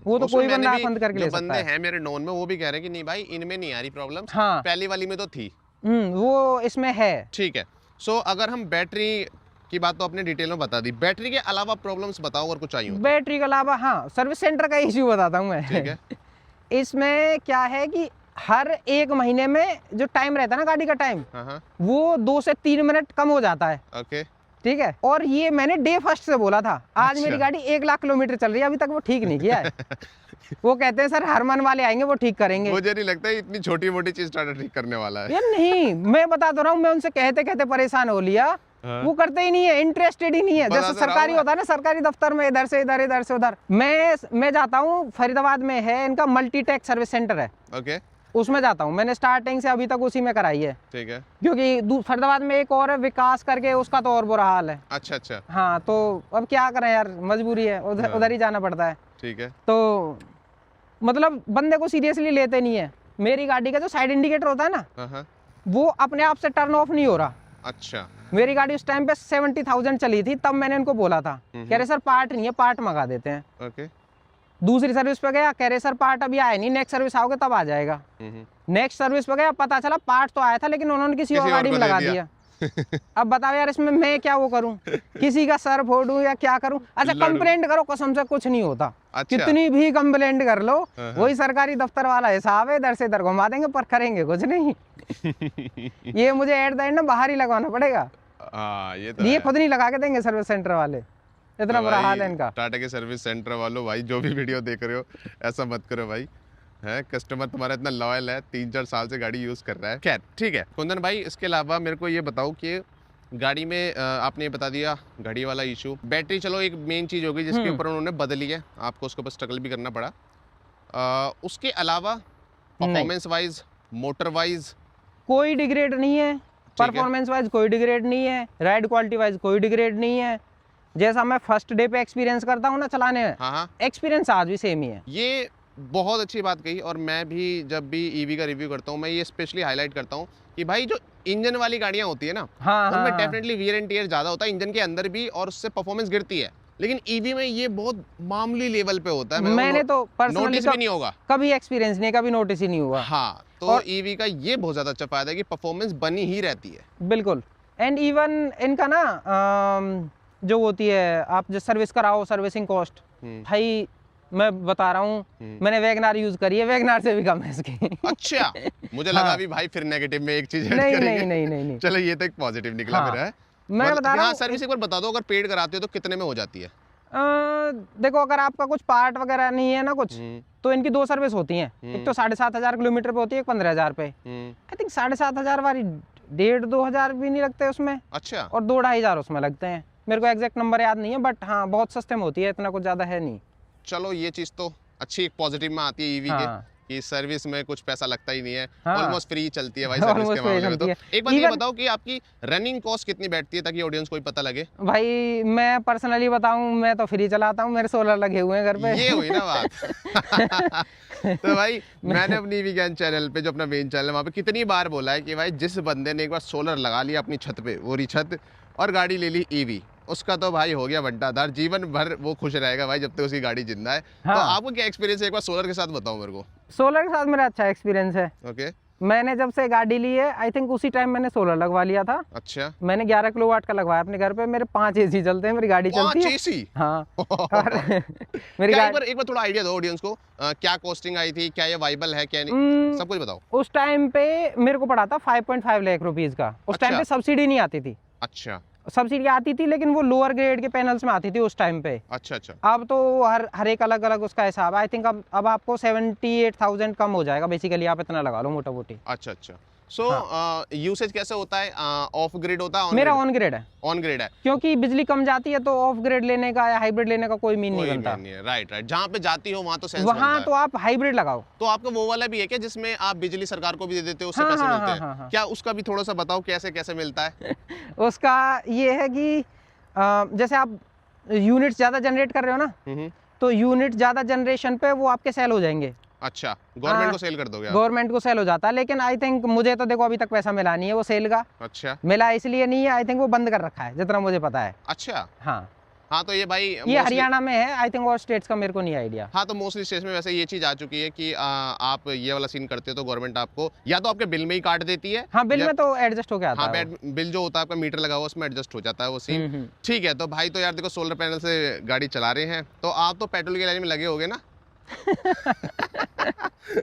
Speaker 1: वो तो कोई बंदा आंख बंद करके ले सकता है।
Speaker 2: बंदे हैं मेरे नोन में, वो भी कह रहे हैं कि नहीं भाई इनमें नहीं आ रही प्रॉब्लम।
Speaker 1: हाँ,
Speaker 2: पहली वाली में तो थी।
Speaker 1: वो इसमें है।
Speaker 2: ठीक है। सो अगर हम बैटरी की बात तो अपने डिटेल में बता दी, बैटरी के अलावा प्रॉब्लम्स बताओ अगर कुछ आई हो।
Speaker 1: बैटरी के अलावा हाँ, सर्विस सेंटर का इश्यू बताता हूँ मैं।
Speaker 2: ठीक है।
Speaker 1: इसमें क्या है कि हर 1 महीने में जो टाइम रहता है ना गाड़ी का टाइम, वो 2 से 3 मिनट कम हो जाता है।
Speaker 2: ओके।
Speaker 1: ठीक है। और ये मैंने डे फर्स्ट से बोला था। आज मेरी गाड़ी 1 लाख किलोमीटर चल रही है, अभी तक वो ठीक नहीं किया है। वो कहते हैं सर हरमन वाले आएंगे वो ठीक करेंगे।
Speaker 2: मुझे नहीं लगता इतनी छोटी मोटी चीज टाटा ठीक करने वाला है।
Speaker 1: यार नहीं, मैं बता तो रहा हूँ, मैं उनसे कहते कहते परेशान हो लिया। वो करते ही नहीं है, इंटरेस्टेड ही नहीं है। जैसे सरकारी होता है ना, सरकारी दफ्तर में इधर से इधर, इधर से उधर। मैं जाता हूँ, फरीदाबाद में है इनका मल्टीटेक सर्विस सेंटर है।
Speaker 2: ओके।
Speaker 1: उसमें जाता हूँ। मैंने स्टार्टिंग से अभी तक उसी में कराई है।
Speaker 2: ठीक है।
Speaker 1: क्योंकि फरीदाबाद में एक और है विकास करके, उसका तो और बुरा हाल है।
Speaker 2: अच्छा।
Speaker 1: हाँ, तो अब क्या करें यार, मजबूरी है, उधर ही जाना पड़ता है।
Speaker 2: ठीक है।
Speaker 1: तो मतलब बंदे को सीरियसली लेते नहीं है। मेरी गाड़ी का जो साइड इंडिकेटर होता है ना, वो अपने आप से टर्न ऑफ नहीं हो रहा।
Speaker 2: अच्छा।
Speaker 1: मेरी गाड़ी उस टाइम पे 70,000 चली थी, तब मैंने इनको बोला था, कह रहे सर पार्ट नहीं है, पार्ट मंगा देते हैं।
Speaker 2: ओके।
Speaker 1: दूसरी सर्विस पे गया, कह रहे सर पार्ट अभी आया नहीं, नेक्स्ट सर्विस आओगे तब आ जाएगा। नेक्स्ट सर्विस पे गया, पता चला पार्ट तो आया था लेकिन उन्होंने किसी और गाड़ी में लगा दिया। अब बताओ यार, इसमें मैं क्या वो करूं, किसी का सर फोड़ूं या क्या करूं? अच्छा, कंप्लेंट करो, कसम से कुछ नहीं होता।
Speaker 2: अच्छा।
Speaker 1: कितनी भी कंप्लेंट कर लो, वही सरकारी दफ्तर वाला हिसाब है, इधर से इधर घुमा देंगे, पर करेंगे कुछ नहीं। ये मुझे एट द एंड ना बाहर ही लगवाना पड़ेगा। ये खुद नहीं लगा के देंगे सर्विस सेंटर वाले, इतना बुरा हाल है इनका।
Speaker 2: टाटा के सर्विस सेंटर वालों, भाई जो भी वीडियो देख रहे हो, ऐसा मत करो भाई। है कस्टमर तुम्हारा इतना लॉयल है, 3-4 साल से गाड़ी यूज कर रहा है। खैर ठीक है कुंदन भाई, इसके अलावा मेरे को ये बताओ कि गाड़ी में आपने बता दिया घड़ी वाला इशू, बैटरी चलो एक मेन चीज होगी जिसके ऊपर उन्होंने बदली है, आपको उसके ऊपर स्ट्रगल भी करना पड़ा। उसके अलावा परफॉर्मेंस वाइज, मोटर वाइज
Speaker 1: कोई डिग्रेड नहीं है। परफॉर्मेंस वाइज कोई डिग्रेड नहीं है, राइड क्वालिटी वाइज कोई डिग्रेड नहीं है। जैसा मैं फर्स्ट डे पे एक्सपीरियंस करता हूँ ना चलाने में, एक्सपीरियंस आज भी सेम ही है।
Speaker 2: ये बहुत अच्छी बात कही। और मैं भी जब भी ईवी का रिव्यू करता हूँ, मैं ये स्पेशली हाईलाइट करता हूँ कि भाई जो इंजन वाली गाड़ियाँ होती है ना, उनमें डेफिनेटली वियर एंड टियर ज़्यादा होता है इंजन के अंदर भी, और उससे परफॉर्मेंस गिरती है। लेकिन ईवी में ये बहुत मामूली लेवल पे होता है।
Speaker 1: मैंने तो पर्सनली
Speaker 2: नोटिस भी नहीं होगा,
Speaker 1: कभी एक्सपीरियंस नहीं, कभी नोटिस ही नहीं हुआ।
Speaker 2: हाँ, तो ईवी का ये बहुत ज़्यादा अच्छा फायदा है कि परफॉर्मेंस बनी ही रहती है।
Speaker 1: बिल्कुल। एंड इवन इनका ना जो होती है, आप जो सर्विस कराओ, सर्विसिंग कॉस्ट भाई मैं बता रहा हूँ, मैंने वैगनार यूज करी है, वैगनार से भी कम है इसकी।
Speaker 2: अच्छा, मुझे लगा भी भाई फिर नेगेटिव में एक चीज ऐड करेंगे।
Speaker 1: नहीं।
Speaker 2: चलो ये तो एक पॉजिटिव निकला।
Speaker 1: हाँ,
Speaker 2: मेरा है
Speaker 1: मैं बता रहा हूँ।
Speaker 2: सर्विस एक बार बता दो, अगर पेड कराते हो तो कितने में हो जाती है?
Speaker 1: देखो, अगर आपका कुछ पार्ट वगैरह नहीं है ना कुछ, तो इनकी 2 सर्विस होती हैं। एक तो 7,500 किलोमीटर पे होती है, एक 15,000 पे। आई थिंक 7,500 वाली 1,500-2,000 भी नहीं लगते उसमें।
Speaker 2: अच्छा।
Speaker 1: और 2-2,500 उसमें लगते हैं। मेरे को एग्जैक्ट नंबर याद नहीं है, बट हाँ बहुत सस्ते में होती है, इतना कुछ ज्यादा है नहीं।
Speaker 2: चलो ये चीज तो अच्छी एक पॉजिटिव में आती है ईवी के, कि सर्विस में कुछ पैसा लगता ही नहीं है,
Speaker 1: हाँ।
Speaker 2: ऑलमोस्ट फ्री चलती है भाई सर्विस
Speaker 1: Almost
Speaker 2: के
Speaker 1: free
Speaker 2: मामले में। तो
Speaker 1: चलती है।
Speaker 2: एक बात ये
Speaker 1: Even-
Speaker 2: बताओ कि आपकी रनिंग कॉस्ट कितनी बैठती है, ताकि ऑडियंस को भी पता लगे।
Speaker 1: भाई मैं पर्सनली बताऊं, मैं तो फ्री चलाता हूँ, मेरे सोलर लगे हुए हैं घर पे।
Speaker 2: ये हुई ना बात। तो भाई मैंने अपनी विज्ञान चैनल पे, जो अपना मेन चैनल है, वहाँ पे कितनी बार बोला है कि भाई जिस बंदे ने एक बार सोलर लगा लिया अपनी छत पे, वो छत, और गाड़ी ले ली ईवी, उसका तो भाई हो गया बंटाधार, जीवन भर वो खुश रहेगा भाई जब तक उसकी गाड़ी जिंदा है।
Speaker 1: हाँ।
Speaker 2: तो आपको क्या एक्सपीरियंस है, एक बार सोलर के साथ बताओ मेरे को।
Speaker 1: सोलर के साथ मेरा अच्छा एक्सपीरियंस है।
Speaker 2: ओके,
Speaker 1: मैंने जब से गाड़ी ली है, आई थिंक उसी टाइम मैंने सोलर लगवा लिया था।
Speaker 2: अच्छा।
Speaker 1: मैंने 11 किलोवाट का लगवाया अपने घर पे। मेरे 5 एसी चलते हैं, मेरी गाड़ी चलती
Speaker 2: 5
Speaker 1: है।
Speaker 2: एसी?
Speaker 1: हाँ। और मेरी
Speaker 2: क्या
Speaker 1: गाड़ी
Speaker 2: एक बार थोड़ा आइडिया दो ऑडियंस को, क्या कॉस्टिंग आई थी, क्या ये वाइबल है, क्या नहीं, सब कुछ बताओ।
Speaker 1: उस टाइम पे मेरे को पड़ा था 5.5 लाख रुपीज का। उस टाइम पे सब्सिडी नहीं आती थी।
Speaker 2: अच्छा
Speaker 1: सब्सिडी आती थी लेकिन वो लोअर ग्रेड के पैनल्स में आती थी उस टाइम पे।
Speaker 2: अच्छा अच्छा।
Speaker 1: अब तो हर एक अलग अलग उसका हिसाब है। आई थिंक अब आपको 78,000 कम हो जाएगा बेसिकली, आप इतना लगा लो मोटा मोटी।
Speaker 2: अच्छा अच्छा। सो यूसेज कैसे होता है, ऑफ ग्रिड होता है?
Speaker 1: मेरा ऑन ग्रिड है।
Speaker 2: ऑन ग्रिड है,
Speaker 1: क्योंकि बिजली कम जाती है तो ऑफ ग्रिड लेने का या हाइब्रिड लेने का कोई मीन नहीं बनता।
Speaker 2: Right right. जहाँ पे जाती हो वहाँ तो सेंस
Speaker 1: वहाँ
Speaker 2: बनता
Speaker 1: तो आप हाइब्रिड लगाओ।
Speaker 2: तो आपका वो वाला भी है क्या जिसमें आप बिजली सरकार को भी दे देते हो, उससे
Speaker 1: हाँ,
Speaker 2: पैसे
Speaker 1: हाँ,
Speaker 2: मिलते हैं?
Speaker 1: हाँ, हाँ।
Speaker 2: क्या उसका भी थोड़ा सा बताओ, कैसे कैसे मिलता है?
Speaker 1: उसका ये है कि जैसे आप यूनिट ज्यादा जनरेट कर रहे हो ना, तो यूनिट ज्यादा जनरेशन पे वो आपके सेल हो जाएंगे।
Speaker 2: अच्छा, गवर्नमेंट को सेल कर दोगे आप?
Speaker 1: गवर्नमेंट को सेल हो जाता है, लेकिन आई थिंक मुझे तो देखो अभी तक पैसा मिला नहीं है वो सेल का।
Speaker 2: अच्छा,
Speaker 1: मिला इसलिए नहीं है, आई थिंक वो बंद कर रखा है जितना मुझे पता है।
Speaker 2: अच्छा।
Speaker 1: हाँ
Speaker 2: हाँ तो ये भाई
Speaker 1: ये हरियाणा में है आई थिंक, और स्टेट्स का मेरे को नहीं आइडिया।
Speaker 2: हाँ तो मोस्टली स्टेट्स में वैसे ये चीज आ चुकी है कि आप ये वाला सीन करते हो तो गवर्नमेंट आपको या तो आपके बिल में ही काट देती है।
Speaker 1: हाँ बिल में तो एडजस्ट हो गया आता
Speaker 2: हाँ,
Speaker 1: है।
Speaker 2: बिल जो होता है आपका मीटर लगा हुआ उसमें एडजस्ट हो जाता है वो सीन। ठीक है, तो भाई तो यार देखो सोलर पैनल से गाड़ी चला रहे हैं तो आप तो पेट्रोल की लाइन में लगे होगे ना?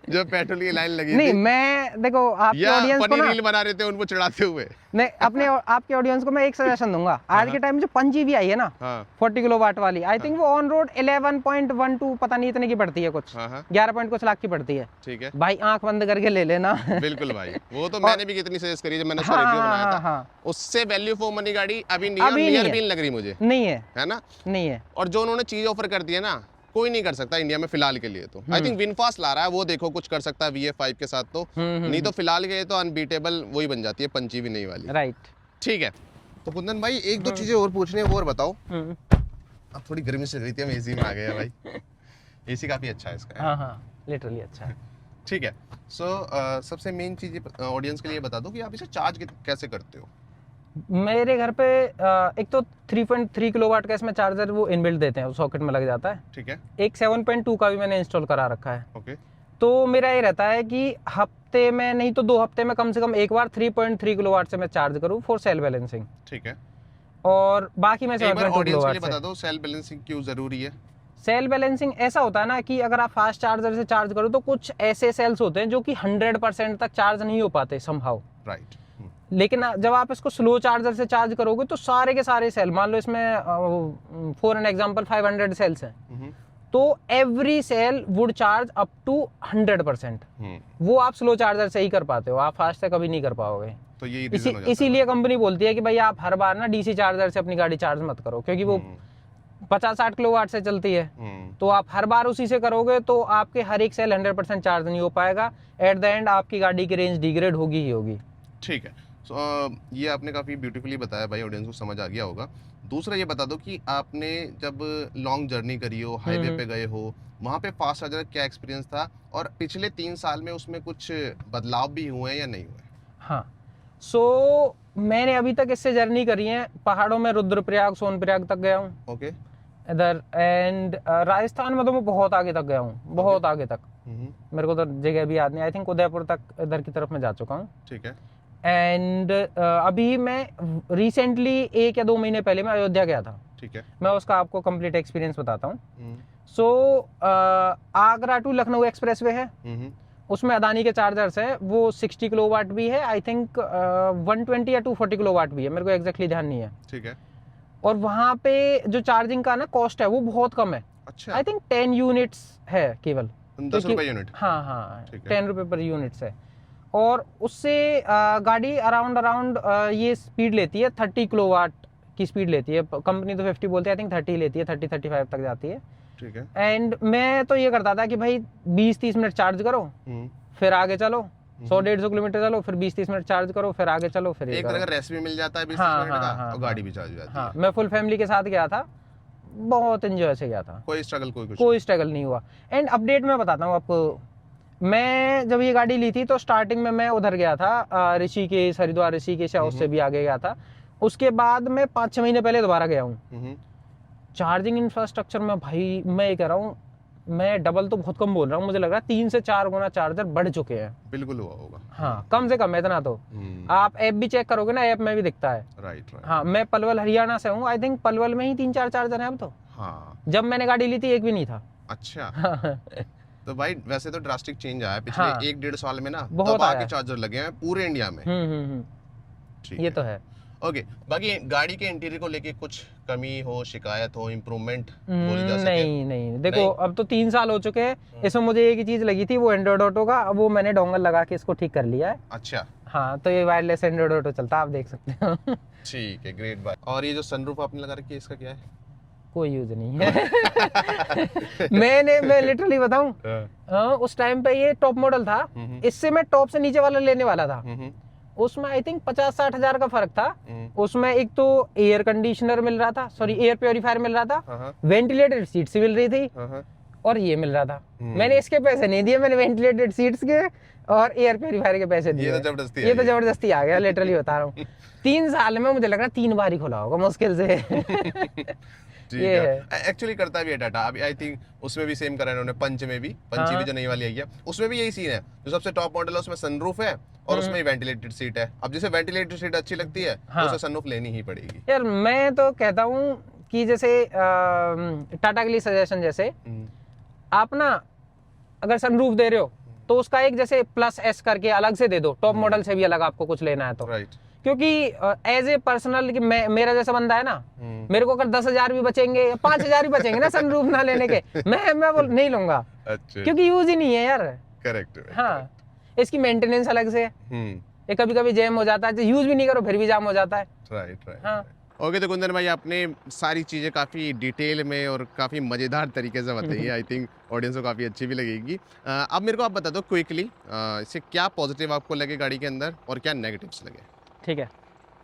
Speaker 2: जो पेट्रोल की लाइन लगी
Speaker 1: नहीं
Speaker 2: थी,
Speaker 1: मैं देखो आपके
Speaker 2: या
Speaker 1: ऑडियंस को
Speaker 2: फनी
Speaker 1: ना,
Speaker 2: रील बना रहे थे उनको चढ़ाते हुए?
Speaker 1: नहीं अपने आपके ऑडियंस को मैं एक सजेशन दूंगा। आज के टाइम में जो 5 जीबी आई है ना,
Speaker 2: हाँ
Speaker 1: 40 किलोवाट वाली, आई थिंक वो ऑन रोड 11.12 पता नहीं इतने की पड़ती है, कुछ
Speaker 2: हाँ
Speaker 1: 11 पॉइंट कुछ लाख की पड़ती है।
Speaker 2: ठीक है,
Speaker 1: भाई आंख बंद करके ले लेना।
Speaker 2: बिल्कुल भाई, वो तो मैंने भी कितनी सजेस्ट करी जब मैंने उसका
Speaker 1: हाँ,
Speaker 2: रिव्यू
Speaker 1: हाँ,
Speaker 2: बनाया था।
Speaker 1: हाँ,
Speaker 2: उससे वैल्यू फॉर मनी गाड़ी अभी
Speaker 1: अभी नहीं
Speaker 2: नियर
Speaker 1: है।
Speaker 2: भी नहीं लग रही मुझे,
Speaker 1: नहीं है,
Speaker 2: है ना?
Speaker 1: नहीं है।
Speaker 2: और जो उन्होंने चीज ऑफर कर दी है ना, कोई नहीं कर सकता इंडिया में फिलहाल के लिए। तो आई थिंक विनफास्ट ला रहा है वो, देखो कुछ कर सकता है VF5 के साथ तो, नहीं तो फिलहाल के लिए तो अनबीटेबल वही बन जाती है, पंची भी नहीं वाली।
Speaker 1: राइट।
Speaker 2: ठीक है, तो कुंदन भाई एक दो चीजें और पूछनी है, वो और बताओ। अब थोड़ी गर्मी से रही थी, हम एसी में आ गए हैं भाई। एसी काफी अच्छा है इसका।
Speaker 1: हाँ हाँ लिटरली अच्छा है।
Speaker 2: ठीक है, सो सबसे मेन चीज ऑडियंस के लिए बता दो कि आप इसे चार्ज कैसे करते हो?
Speaker 1: मेरे घर पे एक तो 3.3 किलोवाट का इसमें चार्जर वो इनबिल्ट देते हैं, सॉकेट में लग जाता है।
Speaker 2: ठीक है,
Speaker 1: एक 7.2 का भी मैंने इंस्टॉल करा रखा है।
Speaker 2: ओके।
Speaker 1: तो मेरा ये रहता है कि हफ्ते में नहीं तो 2 हफ्ते में कम से कम एक बार 3.3 किलोवाट से मैं चार्ज करूँ फॉर सेल बैलेंसिंग,
Speaker 2: ठीक है,
Speaker 1: और बाकी मैं
Speaker 2: एक बार
Speaker 1: 7.2
Speaker 2: ऑडियंस के
Speaker 1: किलोवाट
Speaker 2: लिए
Speaker 1: से।
Speaker 2: बता दो सेल बैलेंसिंग क्यों जरूरी है?
Speaker 1: सेल बैलेंसिंग ऐसा होता है ना कि अगर आप फास्ट चार्जर से चार्ज करो तो कुछ ऐसे सेल्स होते हैं जो कि 100% तक चार्ज नहीं हो पाते समहाउ।
Speaker 2: राइट।
Speaker 1: लेकिन जब आप इसको स्लो चार्जर से चार्ज करोगे तो सारे के सारे सेल, मान लो इसमें फॉर एन एग्जांपल 500 सेल्स हैं, तो every cell would charge up to 100%। वो आप स्लो चार्जर से ही कर पाते हो, आप फास्ट से कभी नहीं कर पाओगे।
Speaker 2: तो यही रीजन हो जाता है।
Speaker 1: इसीलिए कंपनी बोलती है कि भाई आप हर बार ना डीसी चार्जर से अपनी गाड़ी चार्ज मत करो, क्योंकि वो 50-60 किलोवाट से चलती है। तो आप हर बार उसी से करोगे तो आपके हर एक सेल 100% चार्ज नहीं हो पाएगा। एट द एंड आपकी गाड़ी की रेंज डिग्रेड होगी ही होगी।
Speaker 2: ठीक है, ये आपने काफ़ी ब्यूटीफुली बताया भाई, ऑडियंस को समझ आ गया होगा। दूसरा ये बता दो कि आपने जब लॉन्ग जर्नी करी हो, हाईवे पे गए हो, वहाँ पे फास्ट चार्जर क्या एक्सपीरियंस था, और पिछले 3 साल में उसमें कुछ बदलाव भी हुए या नहीं हुए?
Speaker 1: हाँ मैंने अभी तक इससे जर्नी करी है, पहाड़ों में रुद्रप्रयाग सोनप्रयाग तक गया हूँ।
Speaker 2: ओके।
Speaker 1: इधर एंड राजस्थान में तो मैं बहुत आगे तक गया हूँ, बहुत आगे तक। मेरे को तो जगह भी याद नहीं, आई थिंक उदयपुर तक इधर की तरफ मैं जा चुका हूँ।
Speaker 2: ठीक है।
Speaker 1: एंड अभी मैं रिसेंटली 1 या 2 महीने पहले मैं अयोध्या गया था।
Speaker 2: ठीक है।
Speaker 1: मैं उसका आपको कंप्लीट एक्सपीरियंस बताता हूँ। सो आगरा टू लखनऊ एक्सप्रेसवे है, उसमें अदानी के चार्जर्स है, वो 60 किलोवाट भी है, आई थिंक 120 या 240 किलोवाट भी है, मेरे को एग्जैक्टली ध्यान नहीं है।
Speaker 2: ठीक है।
Speaker 1: और वहाँ पे जो चार्जिंग का ना कॉस्ट है वो बहुत कम है।
Speaker 2: अच्छा।
Speaker 1: आई थिंक 10 यूनिट्स है केवल,
Speaker 2: 10 रुपए यूनिट?
Speaker 1: हाँ 10 रुपए पर यूनिट्स है। और उससे गाड़ी अराउंड ये स्पीड लेती है 30 किलोवाट की स्पीड लेती है। कंपनी तो 50 बोलती है, आई थिंक 30 लेती है, 30-35 तक जाती है।
Speaker 2: ठीक है।
Speaker 1: एंड मैं तो ये करता था कि भाई 20-30 मिनट चार्ज करो, फिर आगे चलो, 100-150 किलोमीटर चलो, फिर 20-30 मिनट चार्ज करो, फिर आगे चलो, फिर
Speaker 2: एक तरह का रेस्ट भी मिल जाता है 20
Speaker 1: हाँ,
Speaker 2: मिनट का,
Speaker 1: हाँ,
Speaker 2: और गाड़ी भी चार्ज हो जाती
Speaker 1: हाँ,
Speaker 2: है।
Speaker 1: मैं फुल फैमिली के साथ गया था, बहुत एंजॉय से गया था,
Speaker 2: कोई स्ट्रगल कोई कुछ
Speaker 1: कोई स्ट्रगल नहीं हुआ। एंड अपडेट मैं बताता हूँ आपको, मैं जब ये गाड़ी ली थी तो स्टार्टिंग में मैं उधर गया था ऋषिकेश, हरिद्वार ऋषिकेश, या उससे भी आगे गया था। उसके बाद मैं 5-6 महीने पहले दोबारा गया हूँ। चार्जिंग इंफ्रास्ट्रक्चर में भाई मैं ये कह रहा हूँ, मैं डबल तो बहुत कम बोल रहा हूँ, मुझे लग रहा है 3 से 4 गुना चार्जर बढ़ चुके हैं।
Speaker 2: बिल्कुल हुआ होगा।
Speaker 1: हाँ, कम से कम इतना तो। आप ऐप भी चेक करोगे ना, ऐप में भी दिखता है।
Speaker 2: राइट।
Speaker 1: हाँ, मैं पलवल हरियाणा से हूँ, आई थिंक पलवल में ही 3-4 चार्जर हैं अब तो।
Speaker 2: हाँ,
Speaker 1: जब मैंने गाड़ी ली थी एक भी नहीं था।
Speaker 2: अच्छा। तो भाई वैसे तो ड्रास्टिक चेंज आया पिछले
Speaker 1: हाँ,
Speaker 2: 1-1.5 साल में ना,
Speaker 1: बहुत
Speaker 2: तब आके
Speaker 1: आया।
Speaker 2: चार्जर लगे हैं पूरे इंडिया में। ठीक
Speaker 1: ये
Speaker 2: है।
Speaker 1: तो है।
Speaker 2: ओके, बाकी गाड़ी के इंटीरियर को लेके कुछ कमी हो, शिकायत हो, इम्प्रूवमेंट बोली जा सके?
Speaker 1: नहीं, देखो
Speaker 2: नहीं?
Speaker 1: अब तो 3 साल हो चुके हैं, इसमें मुझे एक ही चीज लगी थी, वो एंड्रॉइड ऑटो का। अब वो मैंने डोंगल लगा के इसको ठीक कर लिया है।
Speaker 2: अच्छा,
Speaker 1: हाँ, तो ये वायरलेस एंड्रॉइड ऑटो चलता है, आप देख सकते हो।
Speaker 2: ठीक है, ग्रेट बात। और ये जो सनरूफ आपने लगा रखी है, इसका क्या है?
Speaker 1: कोई यूज नहीं है। मैं लिटरली बताऊं, उस टाइम पे ये टॉप मॉडल था, इससे मैं टॉप से नीचे वाला लेने वाला था। उसमें आई थिंक 50-60 हजार का फर्क था। उसमें एक तो एयर कंडीशनर मिल रहा था, सॉरी एयर प्योरीफायर मिल रहा था, वेंटिलेटेड सीट्स मिल रही थी, और ये मिल रहा था। मैंने इसके पैसे नहीं दिए, मैंने वेंटिलेटेड सीट्स के और एयर प्योरीफायर के पैसे दिए।
Speaker 2: ये तो जबरदस्ती
Speaker 1: ये तो जबरदस्ती आ गया, लिटरली बता रहा हूँ। 3 साल में मुझे लग रहा है 3 बार ही खुला होगा मुश्किल से। ये है।
Speaker 2: एक्चुअली करता भी है टाटा। अभी आई थिंक उसमें भी सेम करा है उन्होंने, पंच में भी, पंची भी जो नई वाली आई है उसमें भी यही सीन है। जो सबसे टॉप मॉडल है उसमें सनरूफ है और उसमें वेंटिलेटेड सीट है। अब जैसे वेंटिलेटेड सीट अच्छी लगती है तो उसे सनरूफ लेनी ही पड़ेगी।
Speaker 1: यार मैं तो कहता हूँ कि जैसे टाटा के लिए सजेशन, जैसे आप ना अगर सनरूफ दे रहे हो तो उसका एक जैसे प्लस एस करके अलग से दे दो, टॉप मॉडल से भी अलग आपको कुछ लेना है तो।
Speaker 2: राइट।
Speaker 1: क्योंकि एज ए पर्सनल मेरा जैसा बंदा है ना, मेरे को अगर 10,000 भी बचेंगे या 5,000 भी बचेंगे ना सनरूफ ना लेने के, मैं नहीं लूंगा।
Speaker 2: अच्छा,
Speaker 1: क्योंकि यूज ही नहीं है यार।
Speaker 2: करेक्ट।
Speaker 1: हाँ, इसकी मेंटेनेंस अलग से है, ये कभी कभी जैम हो जाता है, यूज भी नहीं करो फिर भी जाम हो जाता है।
Speaker 2: राइट।
Speaker 1: हाँ।
Speaker 2: ओके, तो कुंदन भाई आपने सारी चीज़ें काफ़ी डिटेल में और काफ़ी मज़ेदार तरीके से बताई है। आई थिंक ऑडियंस को काफ़ी अच्छी भी लगेगी। अब मेरे को आप बता दो क्विकली, इससे क्या पॉजिटिव आपको लगे गाड़ी के अंदर और क्या नेगेटिव्स लगे? ठीक है।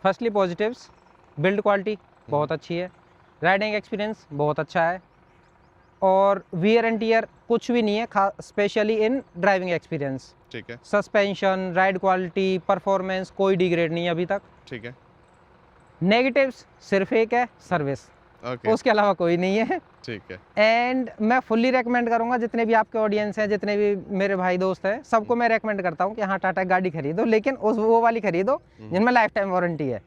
Speaker 1: फर्स्टली पॉजिटिव्स, बिल्ड क्वालिटी बहुत अच्छी है, राइडिंग एक्सपीरियंस बहुत अच्छा है, और वियर एंड टियर कुछ भी नहीं है, स्पेशली इन ड्राइविंग एक्सपीरियंस।
Speaker 2: ठीक है।
Speaker 1: सस्पेंशन, राइड क्वालिटी, परफॉर्मेंस कोई डिग्रेड नहीं है अभी तक।
Speaker 2: ठीक है।
Speaker 1: नेगेटिव्स सिर्फ एक है, सर्विस।
Speaker 2: ओके।
Speaker 1: उसके अलावा कोई नहीं है।
Speaker 2: ठीक है।
Speaker 1: एंड मैं फुल्ली रेकमेंड करूंगा, जितने भी आपके ऑडियंस हैं, जितने भी मेरे भाई दोस्त हैं, सबको मैं रेकमेंड करता हूं कि हाँ टाटा की गाड़ी खरीदो, लेकिन वो वाली खरीदो जिनमें लाइफ टाइम वारंटी है।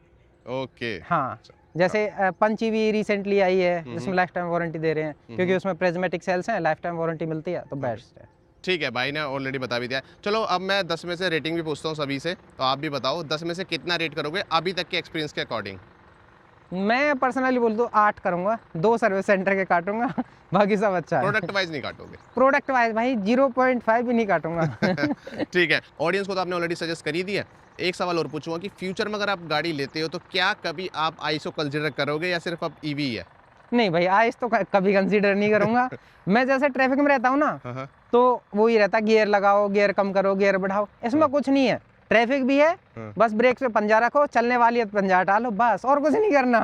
Speaker 2: ओके।
Speaker 1: हाँ, जैसे पंची भी रिसेंटली आई है जिसमें लाइफ टाइम वारंटी दे रहे हैं, क्योंकि उसमें प्रिज्मेटिक सेल्स हैं, लाइफ टाइम वारंटी मिलती है, तो बेस्ट है।
Speaker 2: ठीक है, भाई ने ऑलरेडी बता भी दिया। चलो अब मैं 10 में से रेटिंग भी पूछता हूँ सभी से, तो आप भी बताओ 10 में से कितना रेट करोगे अभी तक के एक्सपीरियंस के अकॉर्डिंग?
Speaker 1: मैं पर्सनली बोल दूं 8 करूंगा, 2 सर्विस सेंटर के काटूंगा, बाकी सब अच्छा है।
Speaker 2: प्रोडक्ट वाइज नहीं काटोगे?
Speaker 1: प्रोडक्ट वाइज भाई 0.5 भी नहीं काटूंगा।
Speaker 2: ठीक है, ऑडियंस को तो आपने ऑलरेडी सजेस्ट कर ही दिया। एक सवाल और पूछूंगा कि फ्यूचर में अगर आप गाड़ी लेते हो तो क्या कभी आप आईएस को कंसिडर करोगे या सिर्फ अब ईवी है?
Speaker 1: नहीं भाई, आइस तो कभी कंसीडर नहीं करूंगा। मैं जैसे ट्रैफिक में रहता हूँ ना, तो वो ही रहता, गियर लगाओ, गियर कम करो, गियर बढ़ाओ, इसमें कुछ नहीं है। ट्रैफिक भी है, बस ब्रेक पे पंजा रखो, चलने वाली है तो पंजा हटा लो, बस और कुछ नहीं करना।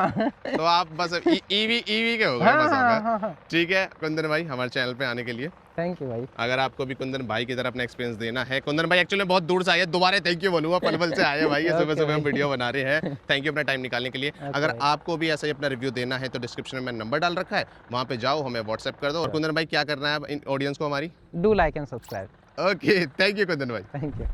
Speaker 2: तो आप बस ईवी के हो गए।
Speaker 1: हाँ,
Speaker 2: बस
Speaker 1: हाँ,
Speaker 2: आप,
Speaker 1: हाँ, हाँ।
Speaker 2: ठीक है कुंदन भाई, हमारे चैनल पे आने के लिए
Speaker 1: थैंक यू भाई।
Speaker 2: अगर आपको भी कुंदन भाई की तरह अपना एक्सपीरियंस देना है, कुंदन भाई एक्चुअली बहुत दूर से आए, दोबारा थैंक यू बोलूंगा, पलवल से आए भाई, सुबह सुबह हम वीडियो बना रहे हैं। थैंक यू अपना टाइम निकालने के लिए। अगर आपको भी ऐसा ही अपना रिव्यू देना है तो डिस्क्रिप्शन में नंबर डाल रखा है, वहाँ पे जाओ, हमें व्हाट्सएप कर दो। और कुंदन भाई क्या करना है ऑडियंस को हमारी?
Speaker 1: Do like and subscribe.
Speaker 2: Okay, thank you Kundan भाई।
Speaker 1: Thank you.